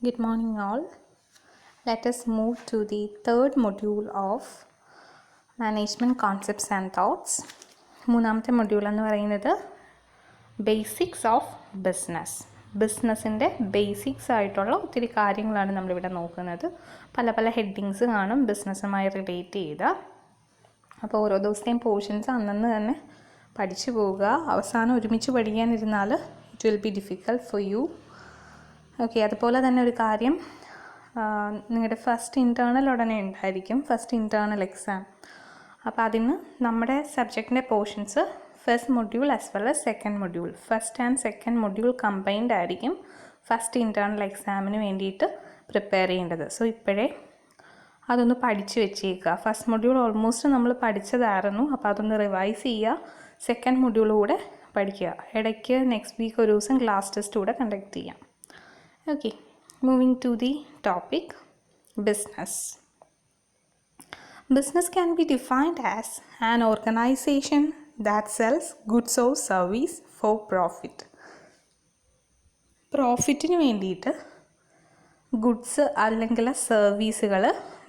Good morning, all. Let us move to the third module of Management Concepts and Thoughts. മൂന്നാമത്തെ module എന്ന് പറയുന്നത് basics of ബിസിനസ്സിൻ്റെ basics ആയിട്ടുള്ള ഒത്തിരി കാര്യങ്ങളാണ് നമ്മളിവിടെ നോക്കുന്നത്. പല പല ഹെഡിങ്സ് കാണും ബിസിനസ്സുമായി റിലേറ്റ് ചെയ്ത. അപ്പോൾ ഓരോ ദിവസത്തെയും പോർഷൻസ് അന്നന്ന് തന്നെ പഠിച്ചു പോവുക. അവസാനം ഒരുമിച്ച് പഠിക്കാനിരുന്നാൽ it will be difficult for you. Okay, അതുപോലെ തന്നെ ഒരു കാര്യം, നിങ്ങളുടെ ഫസ്റ്റ് ഇൻറ്റേർണൽ ഉടനെ ഉണ്ടായിരിക്കും, ഫസ്റ്റ് ഇൻറ്റേർണൽ എക്സാം. അപ്പോൾ അതിന് നമ്മുടെ സബ്ജക്റ്റിൻ്റെ portions first module as well as second module, first and second module combined ആയിരിക്കും ഫസ്റ്റ് ഇൻറ്റേർണൽ എക്സാമിന് വേണ്ടിയിട്ട് പ്രിപ്പയർ ചെയ്യേണ്ടത്. സോ ഇപ്പോഴേ അതൊന്ന് പഠിച്ച് വെച്ചേക്കുക. ഫസ്റ്റ് മൊഡ്യൂൾ ഓൾമോസ്റ്റ് നമ്മൾ പഠിച്ചതായിരുന്നു, അപ്പോൾ അതൊന്ന് റിവൈസ് ചെയ്യുക. സെക്കൻഡ് മൊഡ്യൂൾ കൂടെ പഠിക്കുക. ഇടയ്ക്ക് നെക്സ്റ്റ് വീക്ക് ഒരു ദിവസം ക്ലാസ് ടെസ്റ്റ് കൂടെ കണ്ടക്ട് ചെയ്യാം. Okay, moving to the topic, business. Business can be defined as an organization that sells goods or service for profit. പ്രോഫിറ്റിന് വേണ്ടിയിട്ട് ഗുഡ്സ് അല്ലെങ്കിൽ സർവീസുകൾ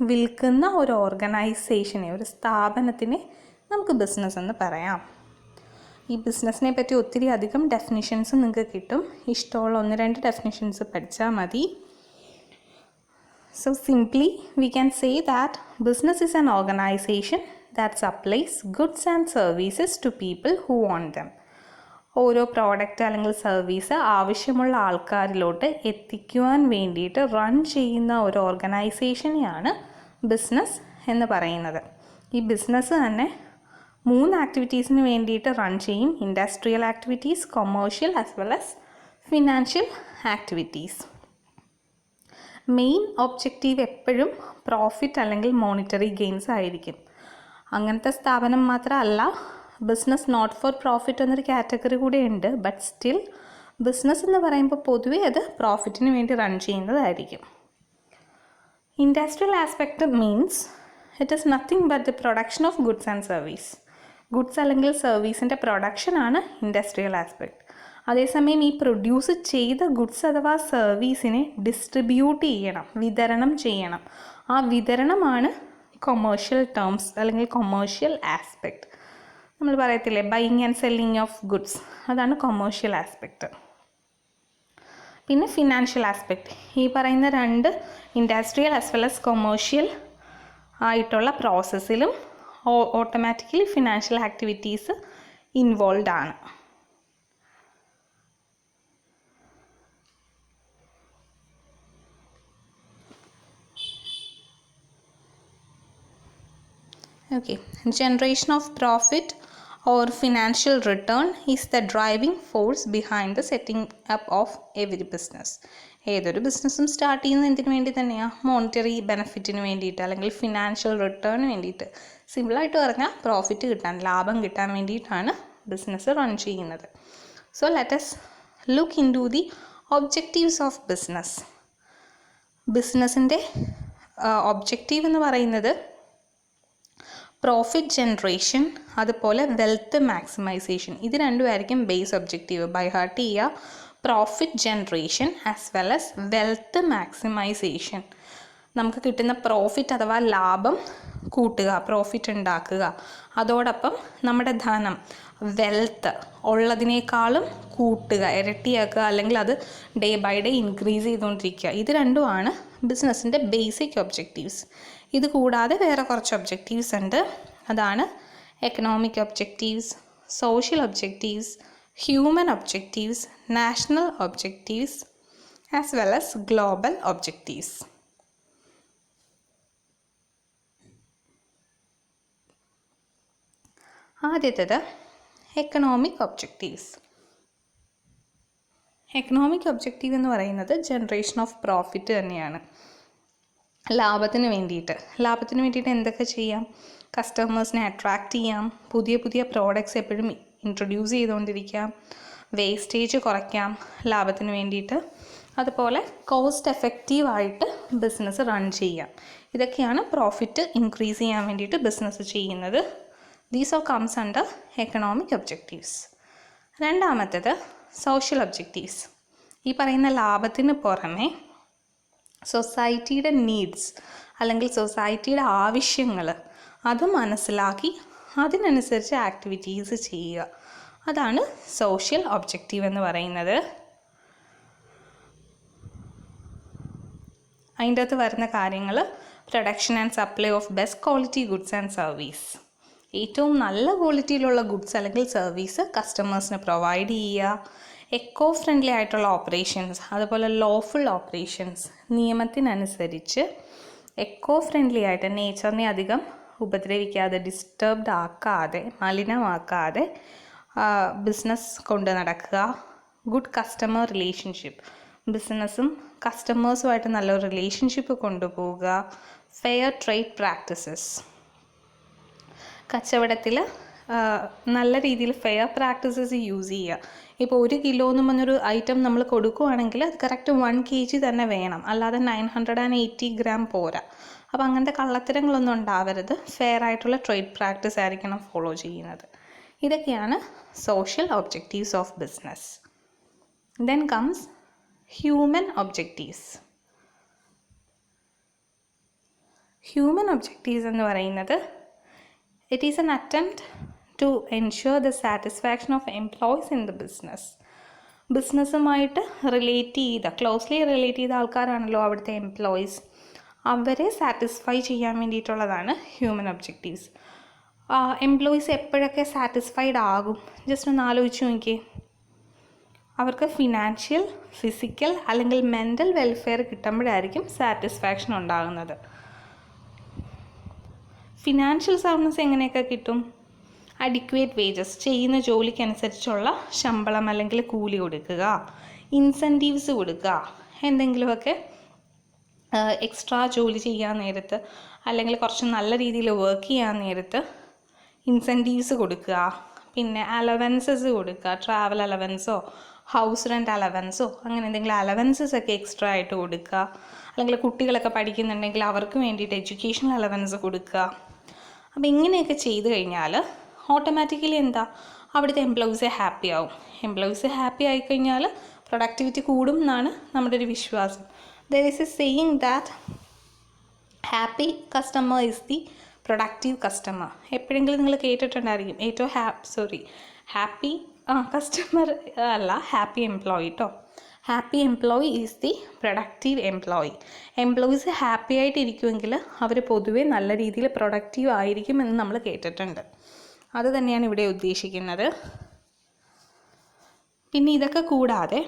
വിൽക്കുന്ന ഒരു ഓർഗനൈസേഷനെ, ഒരു സ്ഥാപനത്തിനെ നമുക്ക് ബിസിനസ് എന്ന് പറയാം. ഈ ബിസിനസ്സിനെ പറ്റി ഒത്തിരി അധികം ഡെഫിനിഷൻസ് നിങ്ങൾക്ക് കിട്ടും. ഇഷ്ടമുള്ള 1-2 ഡെഫിനിഷൻസ് പഠിച്ചാൽ മതി. So simply we can say that business is an organisation that supplies goods and services to people who want them. ഓരോ പ്രോഡക്റ്റ് അല്ലെങ്കിൽ സർവീസ് ആവശ്യമുള്ള ആൾക്കാരിലോട്ട് എത്തിക്കുവാൻ വേണ്ടിയിട്ട് റൺ ചെയ്യുന്ന ഒരു ഓർഗനൈസേഷനെയാണ് ബിസിനസ് എന്ന് പറയുന്നത്. ഈ ബിസിനസ് തന്നെ 3 ആക്ടിവിറ്റീസിന് വേണ്ടിയിട്ട് റൺ ചെയ്യും. Industrial activities, commercial as well as financial activities. Main objective എപ്പോഴും പ്രോഫിറ്റ് അല്ലെങ്കിൽ മോണിറ്ററി ഗെയിൻസ് ആയിരിക്കും. അങ്ങനത്തെ സ്ഥാപനം മാത്രമല്ല, ബിസിനസ് നോട്ട് ഫോർ പ്രോഫിറ്റ് എന്നൊരു കാറ്റഗറി കൂടെ ഉണ്ട്. ബട്ട് സ്റ്റിൽ ബിസിനസ് എന്ന് പറയുമ്പോൾ പൊതുവേ അത് പ്രോഫിറ്റിന് വേണ്ടി റൺ ചെയ്യുന്നതായിരിക്കും. Industrial aspect means it is nothing but the production of goods and service. Goods അല്ലെങ്കിൽ സർവീസിൻ്റെ പ്രൊഡക്ഷനാണ് ഇൻഡസ്ട്രിയൽ ആസ്പെക്റ്റ്. അതേസമയം ഈ പ്രൊഡ്യൂസ് ചെയ്ത ഗുഡ്സ് അഥവാ സർവീസിനെ ഡിസ്ട്രിബ്യൂട്ട് ചെയ്യണം, വിതരണം ചെയ്യണം. ആ വിതരണമാണ് കൊമേഴ്ഷ്യൽ ടേംസ് അല്ലെങ്കിൽ കൊമേഴ്ഷ്യൽ ആസ്പെക്റ്റ്. നമ്മൾ പറയത്തില്ലേ buying and selling of goods, അതാണ് കൊമേഴ്ഷ്യൽ ആസ്പെക്റ്റ്. പിന്നെ ഫിനാൻഷ്യൽ ആസ്പെക്റ്റ്, ഈ പറയുന്ന 2 industrial as well as commercial ആയിട്ടുള്ള പ്രോസസ്സിലും ഓട്ടോമാറ്റിക്കലി ഫിനാൻഷ്യൽ ആക്ടിവിറ്റീസ് ഇൻവോൾവ് ആണ്. Okay, generation of profit or financial return is the driving force behind the setting up of every business. ഏതൊരു ബിസിനസ്സും start ചെയ്യുന്നത് എന്തിനു വേണ്ടി തന്നെയാണ്? മോണിറ്ററി ബെനിഫിറ്റിന് വേണ്ടിയിട്ട് അല്ലെങ്കിൽ ഫിനാൻഷ്യൽ റിട്ടേണിന് വേണ്ടിയിട്ട്. സിമ്പിളായിട്ട് പറഞ്ഞാൽ പ്രോഫിറ്റ് കിട്ടാൻ, ലാഭം കിട്ടാൻ വേണ്ടിയിട്ടാണ് ബിസിനസ് റൺ ചെയ്യുന്നത്. So let us look into the objectives of business. ബിസിനസ്സിൻ്റെ ഒബ്ജക്റ്റീവ് എന്ന് പറയുന്നത് പ്രോഫിറ്റ് ജനറേഷൻ, അതുപോലെ വെൽത്ത് മാക്സിമൈസേഷൻ. ഇത് രണ്ടുമായിരിക്കും ബേസ് ഒബ്ജക്റ്റീവ്. ബൈ ഹാർട്ട് ചെയ്യുക, profit generation as well as wealth maximisation. നമുക്ക് കിട്ടുന്ന പ്രോഫിറ്റ് അഥവാ ലാഭം കൂട്ടുക, പ്രോഫിറ്റ് ഉണ്ടാക്കുക. അതോടൊപ്പം നമ്മുടെ ധനം, വെൽത്ത് ഉള്ളതിനേക്കാളും കൂട്ടുക, ഇരട്ടിയാക്കുക, അല്ലെങ്കിൽ അത് ഡേ ബൈ ഡേ ഇൻക്രീസ് ചെയ്തുകൊണ്ടിരിക്കുക. ഇത് രണ്ടുമാണ് ബിസിനസ്സിൻ്റെ ബേസിക് ഒബ്ജക്റ്റീവ്സ്. ഇത് കൂടാതെ വേറെ കുറച്ച് ഒബ്ജക്റ്റീവ്സ് ഉണ്ട്. അതാണ് economic objectives, social objectives, human objectives, national objectives as well as global objectives. ആദ്യത്തേത് എക്കണോമിക് ഒബ്ജക്റ്റീവ്സ്. എക്കണോമിക് ഒബ്ജക്റ്റീവ് എന്ന് പറയുന്നത് ജനറേഷൻ ഓഫ് പ്രോഫിറ്റ് തന്നെയാണ്. ലാഭത്തിന് വേണ്ടിയിട്ട് എന്തൊക്കെ ചെയ്യാം? കസ്റ്റമേഴ്സിനെ അട്രാക്റ്റ് ചെയ്യാം, പുതിയ പുതിയ പ്രോഡക്റ്റ്സ് എപ്പോഴും ഇൻട്രൊഡ്യൂസ് ചെയ്തുകൊണ്ടിരിക്കാം, വേസ്റ്റേജ് കുറയ്ക്കാം ലാഭത്തിന് വേണ്ടിയിട്ട്. അതുപോലെ കോസ്റ്റ് എഫക്റ്റീവായിട്ട് ബിസിനസ് റൺ ചെയ്യാം. ഇതൊക്കെയാണ് പ്രോഫിറ്റ് ഇൻക്രീസ് ചെയ്യാൻ വേണ്ടിയിട്ട് ബിസിനസ് ചെയ്യുന്നത്. These all comes under economic objectives. രണ്ടാമത്തേത് സോഷ്യൽ ഒബ്ജക്റ്റീവ്സ്. ഈ പറയുന്ന ലാഭത്തിന് പുറമെ സൊസൈറ്റിയുടെ നീഡ്സ് അല്ലെങ്കിൽ സൊസൈറ്റിയുടെ ആവശ്യങ്ങൾ അത് മനസ്സിലാക്കി അതിനനുസരിച്ച് ആക്ടിവിറ്റീസ് ചെയ്യുക. അതാണ് സോഷ്യൽ ഒബ്ജക്റ്റീവ് എന്ന് പറയുന്നത്. അതിൻ്റെ അകത്ത് വരുന്ന കാര്യങ്ങൾ production and supply of best quality goods and service. ഏറ്റവും നല്ല ക്വാളിറ്റിയിലുള്ള ഗുഡ്സ് അല്ലെങ്കിൽ സർവീസ് കസ്റ്റമേഴ്സിന് പ്രൊവൈഡ് ചെയ്യുക. എക്കോ ഫ്രണ്ട്ലി ആയിട്ടുള്ള ഓപ്പറേഷൻസ്, അതുപോലെ ലോഫുൾ ഓപ്പറേഷൻസ്, നിയമത്തിനനുസരിച്ച് എക്കോ ഫ്രണ്ട്ലി ആയിട്ട് നേച്ചറിനെ അധികം ഉപദ്രവിക്കാതെ, ഡിസ്റ്റർബ്ഡ് ആക്കാതെ, മലിനമാക്കാതെ ബിസിനസ് കൊണ്ട് നടക്കുക. ഗുഡ് കസ്റ്റമർ റിലേഷൻഷിപ്പ്, ബിസിനസ്സും കസ്റ്റമേഴ്സുമായിട്ട് നല്ലൊരു റിലേഷൻഷിപ്പ് കൊണ്ടുപോവുക. ഫെയർ ട്രേഡ് പ്രാക്ടീസസ്, കച്ചവടത്തിൽ നല്ല രീതിയിൽ ഫെയർ പ്രാക്ടീസസ് യൂസ് ചെയ്യുക. ഇപ്പോൾ 1 കിലോ എന്ന് പറഞ്ഞൊരു ഐറ്റം നമ്മൾ കൊടുക്കുകയാണെങ്കിൽ അത് കറക്റ്റ് 1 kg തന്നെ വേണം, അല്ലാതെ 980 gram പോരാ. അപ്പോൾ അങ്ങനത്തെ കള്ളത്തരങ്ങളൊന്നും ഉണ്ടാവരുത്. ഫെയർ ആയിട്ടുള്ള ട്രേഡ് പ്രാക്ടീസ് ആയിരിക്കണം ഫോളോ ചെയ്യുന്നത്. ഇതൊക്കെയാണ് social objectives of business. Then comes human objectives. Human objectives എന്ന് പറയുന്നത് it is an attempt to ensure the satisfaction of employees in the business. ബിസിനസ്സുമായിട്ട് ക്ലോസ്ലി റിലേറ്റ് ചെയ്ത ആൾക്കാരാണല്ലോ അവിടുത്തെ എംപ്ലോയീസ്. അവരെ സാറ്റിസ്ഫൈ ചെയ്യാൻ വേണ്ടിയിട്ടുള്ളതാണ് ഹ്യൂമൻ ഒബ്ജക്റ്റീവ്സ്. എംപ്ലോയീസ് എപ്പോഴൊക്കെ സാറ്റിസ്ഫൈഡ് ആകും? ജസ്റ്റ് ഒന്ന് ആലോചിച്ച് നോക്കിയേ. അവർക്ക് ഫിനാൻഷ്യൽ, ഫിസിക്കൽ അല്ലെങ്കിൽ മെൻ്റൽ വെൽഫെയർ കിട്ടുമ്പോഴായിരിക്കും സാറ്റിസ്ഫാക്ഷൻ ഉണ്ടാകുന്നത്. ഫിനാൻഷ്യൽ സൗണ്ട്നെസ് എങ്ങനെയൊക്കെ കിട്ടും? അഡിക്വേറ്റ് വേജസ്, ചെയ്യുന്ന ജോലിക്കനുസരിച്ചുള്ള ശമ്പളം അല്ലെങ്കിൽ കൂലി കൊടുക്കുക, ഇൻസെൻറ്റീവ്സ് കൊടുക്കുക, എന്തെങ്കിലുമൊക്കെ എക്സ്ട്രാ ജോലി ചെയ്യാൻ നേരത്ത് അല്ലെങ്കിൽ കുറച്ച് നല്ല രീതിയിൽ വർക്ക് ചെയ്യാൻ നേരത്ത് ഇൻസെൻറ്റീവ്സ് കൊടുക്കുക. പിന്നെ അലവൻസസ് കൊടുക്കുക, ട്രാവൽ അലവൻസോ ഹൗസ് റെൻറ്റ് അലവൻസോ അങ്ങനെ എന്തെങ്കിലും അലവൻസസ് ഒക്കെ എക്സ്ട്രാ ആയിട്ട് കൊടുക്കുക. അല്ലെങ്കിൽ കുട്ടികളൊക്കെ പഠിക്കുന്നുണ്ടെങ്കിൽ അവർക്ക് വേണ്ടിയിട്ട് എഡ്യൂക്കേഷണൽ അലവൻസ് കൊടുക്കുക. അപ്പോൾ ഇങ്ങനെയൊക്കെ ചെയ്ത് കഴിഞ്ഞാൽ ഓട്ടോമാറ്റിക്കലി എന്താ, അവിടുത്തെ എംപ്ലോയീസ് ഹാപ്പി ആവും. എംപ്ലോയീസ് ഹാപ്പി ആയിക്കഴിഞ്ഞാൽ പ്രൊഡക്ടിവിറ്റി കൂടും എന്നാണ് നമ്മുടെ ഒരു വിശ്വാസം. There is a saying that happy customer is the productive customer. എപ്പോഴെങ്കിലും നിങ്ങൾ കേട്ടിട്ടുണ്ടായിരിക്കും ഏറ്റവും ഹാപ്പി കസ്റ്റമർ അല്ല, ഹാപ്പി എംപ്ലോയി കേട്ടോ. Happy employee is the productive employee. Employees happy ആയിട്ടിരിക്കുമെങ്കിൽ അവർ പൊതുവേ നല്ല രീതിയിൽ പ്രൊഡക്റ്റീവ് ആയിരിക്കും എന്ന് നമ്മൾ കേട്ടിട്ടുണ്ട്. അത് തന്നെയാണ് ഇവിടെ ഉദ്ദേശിക്കുന്നത്. പിന്നെ ഇതൊക്കെ കൂടാതെ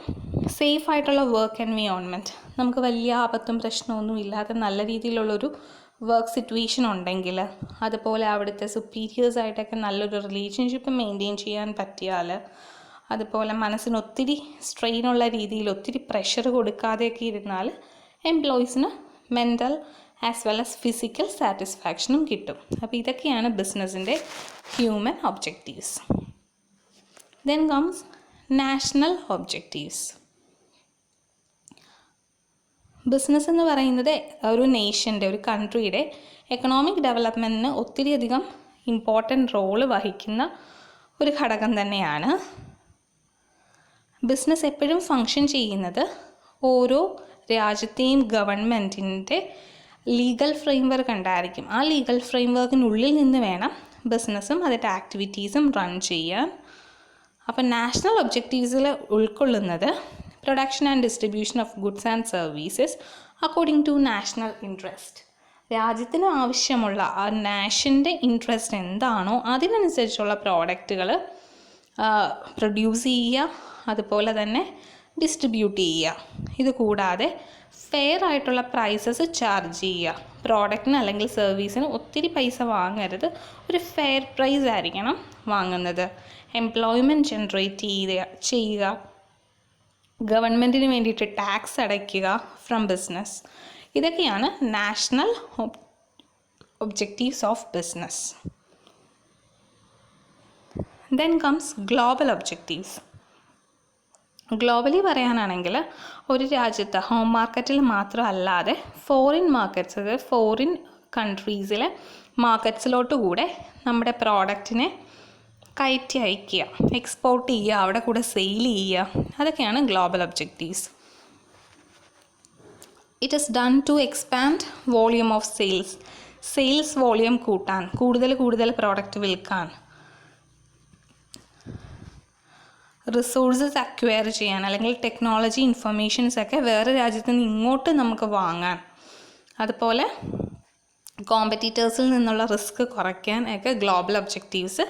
സേഫ് ആയിട്ടുള്ള വർക്ക് എൻവയോൺമെൻറ്റ്, നമുക്ക് വലിയ ആപത്തും പ്രശ്നമൊന്നും ഇല്ലാതെ നല്ല രീതിയിലുള്ളൊരു വർക്ക് സിറ്റുവേഷൻ ഉണ്ടെങ്കിൽ, അതുപോലെ അവിടുത്തെ സുപ്പീരിയേഴ്സായിട്ടൊക്കെ നല്ലൊരു റിലേഷൻഷിപ്പ് മെയിൻറ്റെയിൻ ചെയ്യാൻ പറ്റിയാൽ, അതുപോലെ മനസ്സിന് ഒത്തിരി സ്ട്രെയിനുള്ള രീതിയിൽ ഒത്തിരി പ്രഷർ കൊടുക്കാതെയൊക്കെ ഇരുന്നാൽ എംപ്ലോയീസിന് mental as well as physical സാറ്റിസ്ഫാക്ഷനും കിട്ടും. അപ്പോൾ ഇതൊക്കെയാണ് ബിസിനസ്സിൻ്റെ human objectives. Then comes national objectives. Business എന്ന് പറയുന്നത് ഒരു നേഷൻ്റെ, ഒരു കൺട്രിയുടെ എക്കണോമിക് ഡെവലപ്മെൻറ്റിന് ഒത്തിരിയധികം ഇമ്പോർട്ടൻ്റ് റോള് വഹിക്കുന്ന ഒരു ഘടകം തന്നെയാണ്. ബിസിനസ് എപ്പോഴും ഫങ്ഷൻ ചെയ്യുന്നത് ഓരോ രാജ്യത്തെയും ഗവൺമെൻറ്റിൻ്റെ ലീഗൽ ഫ്രെയിംവർക്ക് ഉണ്ടായിരിക്കും. ആ ലീഗൽ ഫ്രെയിംവർക്കിനുള്ളിൽ നിന്ന് വേണം ബിസിനസ്സും അതിൻ്റെ ആക്ടിവിറ്റീസും റൺ ചെയ്യാൻ. അപ്പോൾ നാഷണൽ ഒബ്ജക്റ്റീവ്സിൽ ഉൾക്കൊള്ളുന്നത് production and distribution of goods and services according to national interest. രാജ്യത്തിന് ആവശ്യമുള്ള ആ നാഷൻ്റെ ഇൻട്രസ്റ്റ് എന്താണോ അതിനനുസരിച്ചുള്ള പ്രോഡക്റ്റുകൾ പ്രൊഡ്യൂസ് ചെയ്യുക, അതുപോലെ തന്നെ ഡിസ്ട്രിബ്യൂട്ട് ചെയ്യുക. ഇത് കൂടാതെ ഫെയർ ആയിട്ടുള്ള പ്രൈസസ് ചാർജ് ചെയ്യുക. പ്രോഡക്റ്റിന് അല്ലെങ്കിൽ സർവീസിന് ഒത്തിരി പൈസ വാങ്ങരുത്, ഒരു ഫെയർ പ്രൈസ് ആയിരിക്കണം വാങ്ങുന്നത്. എംപ്ലോയ്മെൻറ്റ് ജനറേറ്റ് ചെയ്യുക, ഗവൺമെൻറ്റിന് വേണ്ടിയിട്ട് ടാക്സ് അടയ്ക്കുക ഫ്രം ബിസിനസ്. ഇതൊക്കെയാണ് national objectives of business. Then comes global objectives. Globally പറയാനാണെങ്കിൽ ഒരു രാജ്യത്ത് ഹോം മാർക്കറ്റിൽ മാത്രമല്ലാതെ ഫോറിൻ മാർക്കറ്റ്സ്, അതായത് ഫോറിൻ കൺട്രീസിലെ മാർക്കറ്റ്സിലോട്ട് കൂടെ നമ്മുടെ പ്രോഡക്റ്റിനെ കയറ്റി അയക്കുക, എക്സ്പോർട്ട് ചെയ്യുക, അവിടെ കൂടെ സെയിൽ ചെയ്യുക. അതൊക്കെയാണ് global objectives. It is done to expand volume of sales volume കൂട്ടാൻ, കൂടുതൽ പ്രോഡക്റ്റ് വിൽക്കാൻ, റിസോഴ്സസ് അക്വയർ ചെയ്യാൻ, അല്ലെങ്കിൽ ടെക്നോളജി ഇൻഫർമേഷൻസൊക്കെ വേറെ രാജ്യത്ത് നിന്ന് ഇങ്ങോട്ട് നമുക്ക് വാങ്ങാൻ, അതുപോലെ കോമ്പറ്റീറ്റേഴ്സിൽ നിന്നുള്ള റിസ്ക് കുറയ്ക്കാൻ ഒക്കെ ഗ്ലോബൽ ഒബ്ജക്റ്റീവ്സ്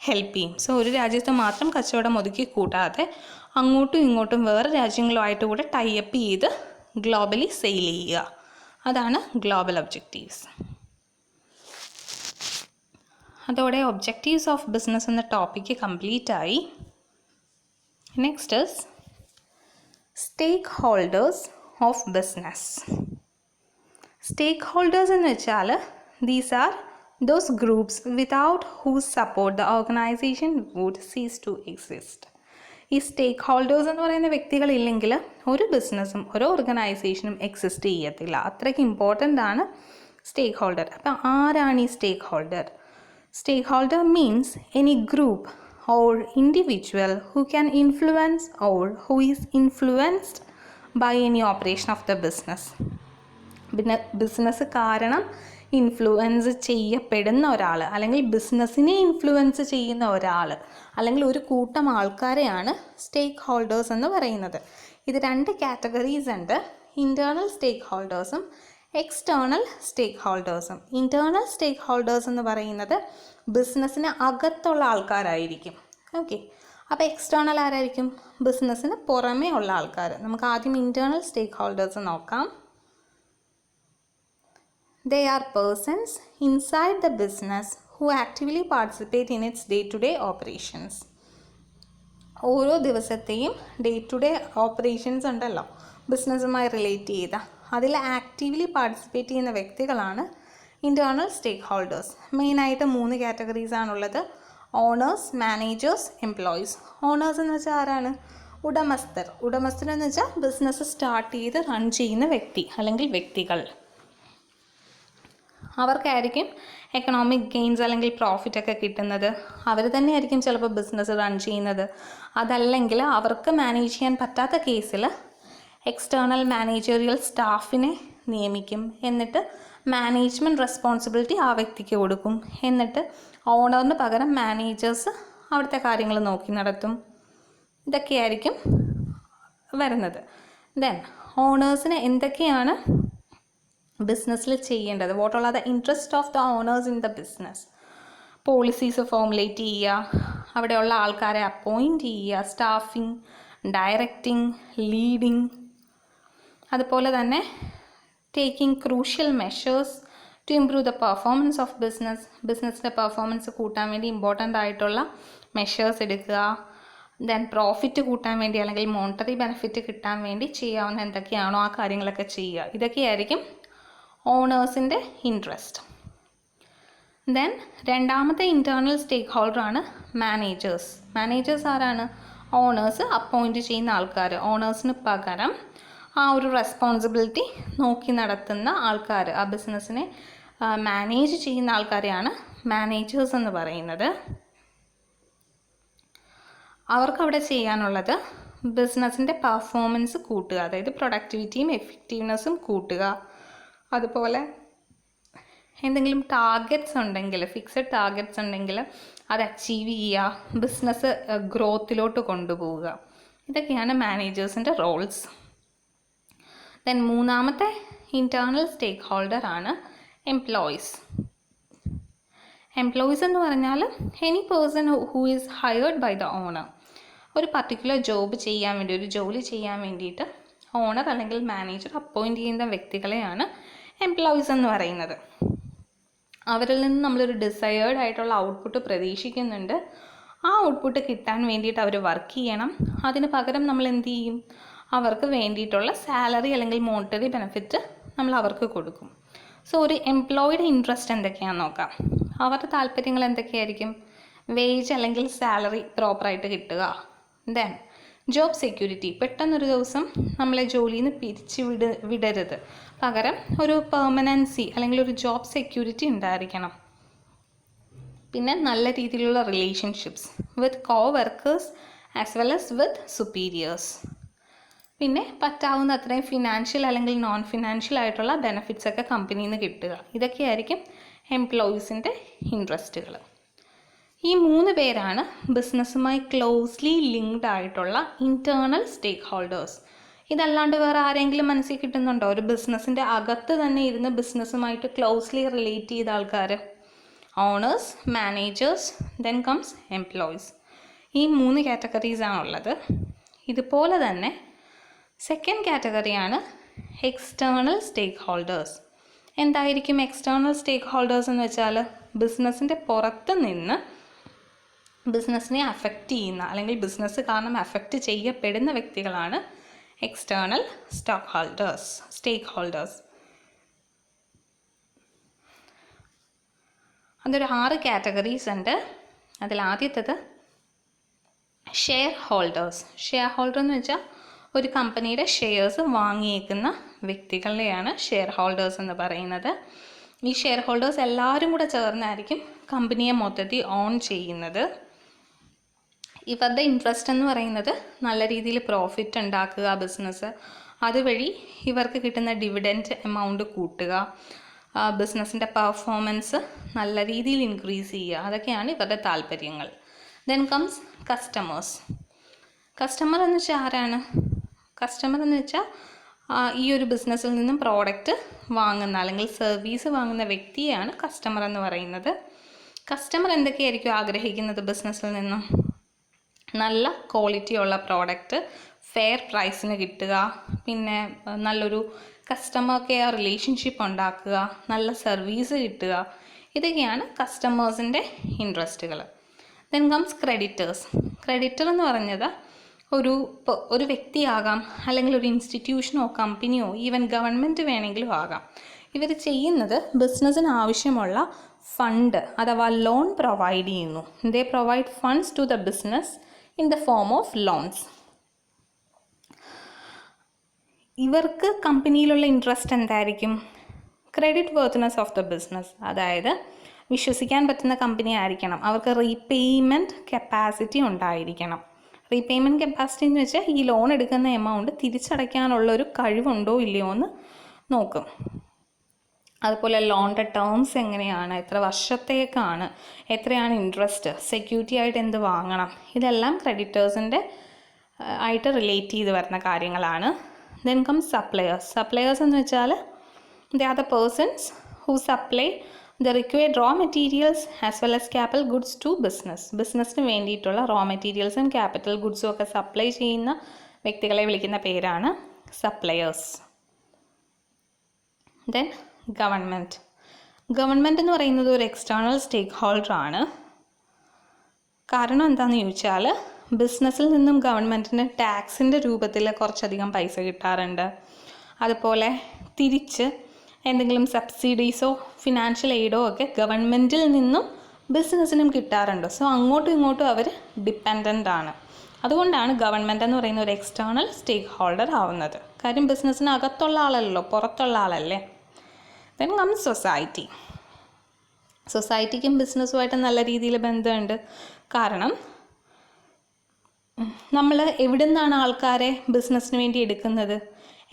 ഹെൽപ്പ് ചെയ്യും. സോ ഒരു രാജ്യത്ത് മാത്രം കച്ചവടം ഒതുക്കി കൂട്ടാതെ അങ്ങോട്ടും ഇങ്ങോട്ടും വേറെ രാജ്യങ്ങളുമായിട്ട് കൂടെ ടൈപ്പ് ചെയ്ത് ഗ്ലോബലി സെയിൽ ചെയ്യുക, അതാണ് ഗ്ലോബൽ ഒബ്ജക്റ്റീവ്സ്. അതോടെ ഒബ്ജക്റ്റീവ്സ് ഓഫ് ബിസിനസ് എന്ന ടോപ്പിക്ക് കംപ്ലീറ്റ് ആയി. Next is stakeholders of business. Stakeholders എന്ന് വെച്ചാൽ these are those groups without whose support the organisation would cease to exist. ഈ stakeholders എന്ന് പറയുന്ന വ്യക്തികളില്ലെങ്കിൽ ഒരു ബിസിനസ്സും ഒരു ഓർഗനൈസേഷനും എക്സിസ്റ്റ് ചെയ്യത്തില്ല. അത്രയ്ക്ക് ഇമ്പോർട്ടൻ്റ് ആണ് സ്റ്റേക്ക് ഹോൾഡർ. അപ്പം ആരാണ് ഈ stakeholder? Stakeholder means any group or individual who can influence or who is influenced by any operation of the business. Business കാരണം ഇൻഫ്ലുവൻസ് ചെയ്യപ്പെടുന്ന ഒരാൾ, അല്ലെങ്കിൽ ബിസിനസ്സിനെ ഇൻഫ്ലുവൻസ് ചെയ്യുന്ന ഒരാൾ, അല്ലെങ്കിൽ ഒരു കൂട്ടം ആൾക്കാരെയാണ് സ്റ്റേക്ക് ഹോൾഡേഴ്സ് എന്ന് പറയുന്നത്. ഇത് രണ്ട് കാറ്റഗറീസ് ഉണ്ട്, ഇൻറ്റേർണൽ സ്റ്റേക്ക് ഹോൾഡേഴ്സും എക്സ്റ്റേർണൽ സ്റ്റേക്ക് ഹോൾഡേഴ്സും. ഇൻറ്റേർണൽ സ്റ്റേക്ക് ഹോൾഡേഴ്സ് എന്ന് പറയുന്നത് ബിസിനസ്സിന് അകത്തുള്ള ആൾക്കാരായിരിക്കും. ഓക്കെ, അപ്പോൾ എക്സ്റ്റേർണൽ ആരായിരിക്കും? ബിസിനസ്സിന് പുറമേ ഉള്ള ആൾക്കാർ. നമുക്ക് ആദ്യം ഇൻറ്റേർണൽ സ്റ്റേക്ക് ഹോൾഡേഴ്സ് നോക്കാം. They are persons inside the business who actively participate in its day-to-day operations. ഓരോ ദിവസത്തെയും ഡേ ടു ഡേ ഓപ്പറേഷൻസ് ഉണ്ടല്ലോ ബിസിനസ്സുമായി റിലേറ്റ് ചെയ്ത, അതിൽ ആക്റ്റീവ്ലി പാർട്ടിസിപ്പേറ്റ് ചെയ്യുന്ന വ്യക്തികളാണ് ഇൻറ്റേർണൽ സ്റ്റേക്ക് ഹോൾഡേഴ്സ്. മെയിനായിട്ട് 3 കാറ്റഗറീസ് ആണുള്ളത്: ഓണേഴ്സ്, മാനേജേഴ്സ്, എംപ്ലോയീസ്. ഓണേഴ്സ് എന്ന് വെച്ചാൽ ആരാണ്? ഉടമസ്ഥർ. ഉടമസ്ഥർ എന്ന് വെച്ചാൽ ബിസിനസ് സ്റ്റാർട്ട് ചെയ്ത് റൺ ചെയ്യുന്ന വ്യക്തി അല്ലെങ്കിൽ വ്യക്തികൾ. അവർക്കായിരിക്കും എക്കണോമിക് ഗെയിൻസ് അല്ലെങ്കിൽ പ്രോഫിറ്റ് ഒക്കെ കിട്ടുന്നത്. അവർ തന്നെയായിരിക്കും ചിലപ്പോൾ ബിസിനസ് റൺ ചെയ്യുന്നത്. അതല്ലെങ്കിൽ അവർക്ക് മാനേജ് ചെയ്യാൻ പറ്റാത്ത കേസിൽ എക്സ്റ്റേർണൽ മാനേജറിയൽ സ്റ്റാഫിനെ നിയമിക്കും. എന്നിട്ട് മാനേജ്മെൻറ്റ് റെസ്പോൺസിബിലിറ്റി ആ വ്യക്തിക്ക് കൊടുക്കും. എന്നിട്ട് ഓണറിന് പകരം മാനേജേഴ്സ് അവിടുത്തെ കാര്യങ്ങൾ നോക്കി നടത്തും. ഇതൊക്കെയായിരിക്കും വരുന്നത്. ദെൻ ഓണേഴ്സിന് എന്തൊക്കെയാണ് ബിസിനസ്സിൽ ചെയ്യേണ്ടത്? What are the interest of the owners in the business? Policies formulate ചെയ്യുക, അവിടെയുള്ള ആൾക്കാരെ അപ്പോയിൻറ്റ് ചെയ്യുക, സ്റ്റാഫിങ്, ഡയറക്റ്റിംഗ്, ലീഡിങ്, അതുപോലെ തന്നെ taking crucial measures to improve the performance of ബിസിനസ്സിൻ്റെ പെർഫോമൻസ് കൂട്ടാൻ വേണ്ടി ഇമ്പോർട്ടൻ്റ് ആയിട്ടുള്ള മെഷേഴ്സ് എടുക്കുക. ദെൻ പ്രോഫിറ്റ് കൂട്ടാൻ വേണ്ടി അല്ലെങ്കിൽ മോണിറ്ററി ബെനിഫിറ്റ് കിട്ടാൻ വേണ്ടി ചെയ്യാവുന്ന എന്തൊക്കെയാണോ ആ കാര്യങ്ങളൊക്കെ ചെയ്യുക. ഇതൊക്കെയായിരിക്കും ഓണേഴ്സിൻ്റെ ഇൻട്രസ്റ്റ്. ദെൻ രണ്ടാമത്തെ ഇൻറ്റേർണൽ സ്റ്റേക്ക് ഹോൾഡറാണ് മാനേജേഴ്സ്. മാനേജേഴ്സ് ആരാണ്? ഓണേഴ്സ് അപ്പോയിൻറ്റ് ചെയ്യുന്ന ആൾക്കാർ. ഓണേഴ്സിന് പകരം ആ ഒരു റെസ്പോൺസിബിലിറ്റി നോക്കി നടത്തുന്ന ആൾക്കാർ, ആ ബിസിനസ്സിനെ മാനേജ് ചെയ്യുന്ന ആൾക്കാരെയാണ് മാനേജേഴ്സ് എന്ന് പറയുന്നത്. അവർക്കവിടെ ചെയ്യാനുള്ളത് ബിസിനസ്സിൻ്റെ പെർഫോമൻസ് കൂട്ടുക, അതായത് പ്രൊഡക്ടിവിറ്റിയും എഫക്റ്റീവ്നെസ്സും കൂട്ടുക. അതുപോലെ എന്തെങ്കിലും ടാർഗറ്റ്സ് ഉണ്ടെങ്കിൽ, ഫിക്സഡ് ടാർഗറ്റ്സ് ഉണ്ടെങ്കിൽ അത് അച്ചീവ് ചെയ്യുക, ബിസിനസ് ഗ്രോത്തിലോട്ട് കൊണ്ടുപോവുക. ഇതൊക്കെയാണ് മാനേജേഴ്സിൻ്റെ റോൾസ്. ദെൻ മൂന്നാമത്തെ ഇൻറ്റേർണൽ സ്റ്റേക്ക് ഹോൾഡറാണ് എംപ്ലോയീസ്. എംപ്ലോയീസ് എന്ന് പറഞ്ഞാൽ any person who is hired by the owner. ഒരു പർട്ടിക്കുലർ ജോബ് ചെയ്യാൻ വേണ്ടി, ഒരു ജോലി ചെയ്യാൻ വേണ്ടിയിട്ട് ഓണർ അല്ലെങ്കിൽ മാനേജർ അപ്പോയിൻറ്റ് ചെയ്യുന്ന വ്യക്തികളെയാണ് എംപ്ലോയീസ് എന്ന് പറയുന്നത്. അവരിൽ നിന്ന് നമ്മളൊരു ഡിസയേർഡ് ആയിട്ടുള്ള ഔട്ട്പുട്ട് പ്രതീക്ഷിക്കുന്നുണ്ട്. ആ ഔട്ട്പുട്ട് കിട്ടാൻ വേണ്ടിയിട്ട് അവർ വർക്ക് ചെയ്യണം. അതിന് പകരം നമ്മൾ എന്ത് ചെയ്യും? അവർക്ക് വേണ്ടിയിട്ടുള്ള സാലറി അല്ലെങ്കിൽ മോണിറ്ററി ബെനിഫിറ്റ് നമ്മൾ അവർക്ക് കൊടുക്കും. സോ ഒരു എംപ്ലോയിയുടെ ഇൻട്രസ്റ്റ് എന്തൊക്കെയാണെന്ന് നോക്കാം. അവരുടെ താല്പര്യങ്ങൾ എന്തൊക്കെയായിരിക്കും? വേജ് അല്ലെങ്കിൽ സാലറി പ്രോപ്പറായിട്ട് കിട്ടുക. ദെൻ ജോബ് സെക്യൂരിറ്റി, പെട്ടെന്നൊരു ദിവസം നമ്മളെ ജോലിയിൽ നിന്ന് വിടരുത്, പകരം ഒരു പെർമനൻസി അല്ലെങ്കിൽ ഒരു ജോബ് സെക്യൂരിറ്റി ഉണ്ടായിരിക്കണം. പിന്നെ നല്ല രീതിയിലുള്ള റിലേഷൻഷിപ്സ് വിത്ത് കോ വർക്കേഴ്സ് ആസ് വെൽ ആസ് വിത്ത് സുപ്പീരിയേഴ്സ്. പിന്നെ പറ്റാവുന്ന അത്രയും ഫിനാൻഷ്യൽ അല്ലെങ്കിൽ നോൺ ഫിനാൻഷ്യൽ ആയിട്ടുള്ള ബെനിഫിറ്റ്സ് ഒക്കെ കമ്പനിയിൽ നിന്ന് കിട്ടുക. ഇതൊക്കെയായിരിക്കും എംപ്ലോയീസിൻ്റെ ഇൻട്രസ്റ്റുകൾ. ഈ 3 പേരാണ് ബിസിനസ്സുമായി ക്ലോസ്ലി ലിങ്ക്ഡ് ആയിട്ടുള്ള ഇൻറ്റേർണൽ സ്റ്റേക്ക് ഹോൾഡേഴ്സ്. ഇതല്ലാണ്ട് വേറെ ആരെങ്കിലും മനസ്സിൽ കിട്ടുന്നുണ്ടോ? ഒരു ബിസിനസ്സിൻ്റെ അകത്ത് തന്നെ ഇരുന്ന് ബിസിനസ്സുമായിട്ട് ക്ലോസ്ലി റിലേറ്റ് ചെയ്ത ആൾക്കാർ. Owners, managers, then comes employees. ഈ 3 കാറ്റഗറീസാണുള്ളത്. ഇതുപോലെ തന്നെ സെക്കൻഡ് കാറ്റഗറിയാണ് എക്സ്റ്റേണൽ സ്റ്റേക്ക് ഹോൾഡേഴ്സ്. എന്തായിരിക്കും എക്സ്റ്റേണൽ സ്റ്റേക്ക് ഹോൾഡേഴ്സ് എന്ന് വെച്ചാൽ? ബിസിനസ്സിൻ്റെ പുറത്ത് നിന്ന് ബിസിനസ്സിനെ അഫക്റ്റ് ചെയ്യുന്ന അല്ലെങ്കിൽ ബിസിനസ് കാരണം അഫക്റ്റ് ചെയ്യപ്പെടുന്ന വ്യക്തികളാണ് എക്സ്റ്റേണൽ സ്റ്റേക്ക് ഹോൾഡേഴ്സ്. അതൊരു 6 കാറ്റഗറീസ് ഉണ്ട്. അതിൽ ആദ്യത്തേത് ഷെയർ ഹോൾഡേഴ്സ്. ഷെയർ ഹോൾഡർ എന്ന് വെച്ചാൽ ഒരു കമ്പനിയുടെ ഷെയർസ് വാങ്ങിയേക്കുന്ന വ്യക്തികളെയാണ് ഷെയർ ഹോൾഡേഴ്സ് എന്ന് പറയുന്നത്. ഈ ഷെയർ ഹോൾഡേഴ്സ് എല്ലാവരും കൂടെ ചേർന്നായിരിക്കും കമ്പനിയെ മൊത്തത്തിൽ ഓൺ ചെയ്യുന്നത്. ഇവരുടെ ഇൻട്രസ്റ്റ് എന്ന് പറയുന്നത് നല്ല രീതിയിൽ പ്രോഫിറ്റ് ഉണ്ടാക്കുക ബിസിനസ്, അതുവഴി ഇവർക്ക് കിട്ടുന്ന ഡിവിഡൻറ്റ് എമൗണ്ട് കൂട്ടുക, ബിസിനസ്സിൻ്റെ പെർഫോമൻസ് നല്ല രീതിയിൽ ഇൻക്രീസ് ചെയ്യുക, അതൊക്കെയാണ് ഇവരുടെ താല്പര്യങ്ങൾ. Then comes customers. കസ്റ്റമർ എന്ന് വെച്ചാൽ ആരാണ്? കസ്റ്റമർ എന്ന് വെച്ചാൽ ഈ ഒരു ബിസിനസ്സിൽ നിന്നും പ്രോഡക്റ്റ് വാങ്ങുന്ന അല്ലെങ്കിൽ സർവീസ് വാങ്ങുന്ന വ്യക്തിയെയാണ് കസ്റ്റമർ എന്ന് പറയുന്നത്. കസ്റ്റമർ എന്തൊക്കെയായിരിക്കും ആഗ്രഹിക്കുന്നത് ബിസിനസ്സിൽ നിന്നും? നല്ല ക്വാളിറ്റിയുള്ള പ്രോഡക്റ്റ് ഫെയർ പ്രൈസിന് കിട്ടുക, പിന്നെ നല്ലൊരു കസ്റ്റമർ കെയർ റിലേഷൻഷിപ്പ് ഉണ്ടാക്കുക, നല്ല സർവീസ് കിട്ടുക, ഇതൊക്കെയാണ് കസ്റ്റമേഴ്സിൻ്റെ ഇൻട്രസ്റ്റുകൾ. Then comes creditors. ക്രെഡിറ്റർ എന്ന് പറഞ്ഞത് ഒരു വ്യക്തിയാകാം, അല്ലെങ്കിൽ ഒരു ഇൻസ്റ്റിറ്റ്യൂഷനോ കമ്പനിയോ ഈവൻ ഗവൺമെൻറ് വേണമെങ്കിലും ആകാം. ഇവർ ചെയ്യുന്നത് ബിസിനസ്സിന് ആവശ്യമുള്ള ഫണ്ട് അഥവാ ലോൺ പ്രൊവൈഡ് ചെയ്യുന്നു. They provide funds to the business in the form of loans. ഇവർക്ക് കമ്പനിയിലുള്ള ഇൻട്രസ്റ്റ് എന്തായിരിക്കും? Credit worthiness of the business, അതായത് വിശ്വസിക്കാൻ പറ്റുന്ന കമ്പനി ആയിരിക്കണം. അവർക്ക് റീപേയ്മെൻറ്റ് കപ്പാസിറ്റി ഉണ്ടായിരിക്കണം. റീപേയ്മെൻറ്റ് കപ്പാസിറ്റി എന്ന് വെച്ചാൽ ഈ ലോൺ എടുക്കുന്ന എമൗണ്ട് തിരിച്ചടയ്ക്കാനുള്ളൊരു കഴിവുണ്ടോ ഇല്ലയോ എന്ന് നോക്കും. അതുപോലെ ലോണിൻ്റെ ടേംസ് എങ്ങനെയാണ്, എത്ര വർഷത്തേക്കാണ്, എത്രയാണ് ഇൻട്രസ്റ്റ്, സെക്യൂരിറ്റി ആയിട്ട് എന്ത് വാങ്ങണം, ഇതെല്ലാം ക്രെഡിറ്റേഴ്സിൻ്റെ ആയിട്ട് റിലേറ്റ് ചെയ്ത് വരുന്ന കാര്യങ്ങളാണ്. Then come suppliers. സപ്ലയേഴ്സ് എന്ന് വെച്ചാൽ they are the persons who supply the required raw materials as well as capital goods to business. ബിസിനസ്സിന് വേണ്ടിയിട്ടുള്ള റോ മെറ്റീരിയൽസും ക്യാപിറ്റൽ ഗുഡ്സും ഒക്കെ സപ്ലൈ ചെയ്യുന്ന വ്യക്തികളെ വിളിക്കുന്ന പേരാണ് സപ്ലയേഴ്സ്. Then government. ഗവൺമെൻറ് എന്ന് പറയുന്നത് ഒരു എക്സ്റ്റേണൽ സ്റ്റേക്ക് ഹോൾഡറാണ്. കാരണം എന്താണെന്ന് ചോദിച്ചാൽ ബിസിനസ്സിൽ നിന്നും ഗവൺമെൻറ്റിന് ടാക്സിൻ്റെ രൂപത്തിൽ കുറച്ചധികം പൈസ കിട്ടാറുണ്ട്. അതുപോലെ തിരിച്ച് എന്തെങ്കിലും സബ്സിഡീസോ ഫിനാൻഷ്യൽ എയ്ഡോ ഒക്കെ ഗവൺമെൻറ്റിൽ നിന്നും ബിസിനസ്സിനും കിട്ടാറുണ്ട്. സോ അങ്ങോട്ടും ഇങ്ങോട്ടും അവർ ഡിപ്പെൻഡൻ്റ് ആണ്. അതുകൊണ്ടാണ് ഗവൺമെൻറ് എന്ന് പറയുന്ന ഒരു എക്സ്റ്റേണൽ സ്റ്റേക്ക് ഹോൾഡർ ആവുന്നത്. കാര്യം ബിസിനസ്സിന് അകത്തുള്ള ആളല്ലോ, പുറത്തുള്ള ആളല്ലേ. Then comes society. സൊസൈറ്റിക്കും ബിസിനസ്സുമായിട്ട് നല്ല രീതിയിൽ ബന്ധമുണ്ട്. കാരണം നമ്മൾ എവിടെ നിന്നാണ് ആൾക്കാരെ ബിസിനസ്സിന് വേണ്ടി എടുക്കുന്നത്?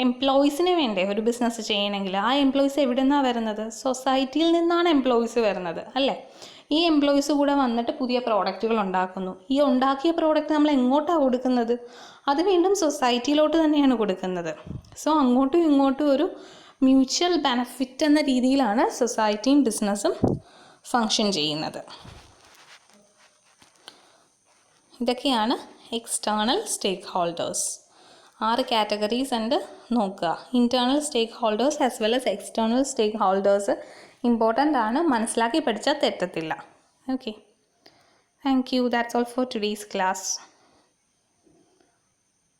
എംപ്ലോയീസിന് വേണ്ടേ ഒരു ബിസിനസ് ചെയ്യണമെങ്കിൽ? ആ എംപ്ലോയീസ് എവിടെ നിന്നാണ് വരുന്നത്? സൊസൈറ്റിയിൽ നിന്നാണ് എംപ്ലോയീസ് വരുന്നത് അല്ലേ. ഈ എംപ്ലോയീസ് കൂടെ വന്നിട്ട് പുതിയ പ്രോഡക്റ്റുകൾ ഉണ്ടാക്കുന്നു. ഈ ഉണ്ടാക്കിയ പ്രോഡക്റ്റ് നമ്മൾ എങ്ങോട്ടാണ് കൊടുക്കുന്നത്? അത് വീണ്ടും സൊസൈറ്റിയിലോട്ട് തന്നെയാണ് കൊടുക്കുന്നത്. സോ അങ്ങോട്ടും ഇങ്ങോട്ടും ഒരു മ്യൂച്വൽ ബെനഫിറ്റ് എന്ന രീതിയിലാണ് സൊസൈറ്റിയും ബിസിനസ്സും ഫങ്ഷൻ ചെയ്യുന്നത്. ഇതൊക്കെയാണ് എക്സ്റ്റേണൽ സ്റ്റേക്ക് ഹോൾഡേഴ്സ്. 6 കാറ്റഗറീസ് ഉണ്ട്, നോക്കുക. Internal stakeholders as well as external stakeholders important ആണ്, മനസ്സിലാക്കി പഠിച്ചാൽ തെറ്റത്തില്ല. Okay, thank you. That's all for today's class.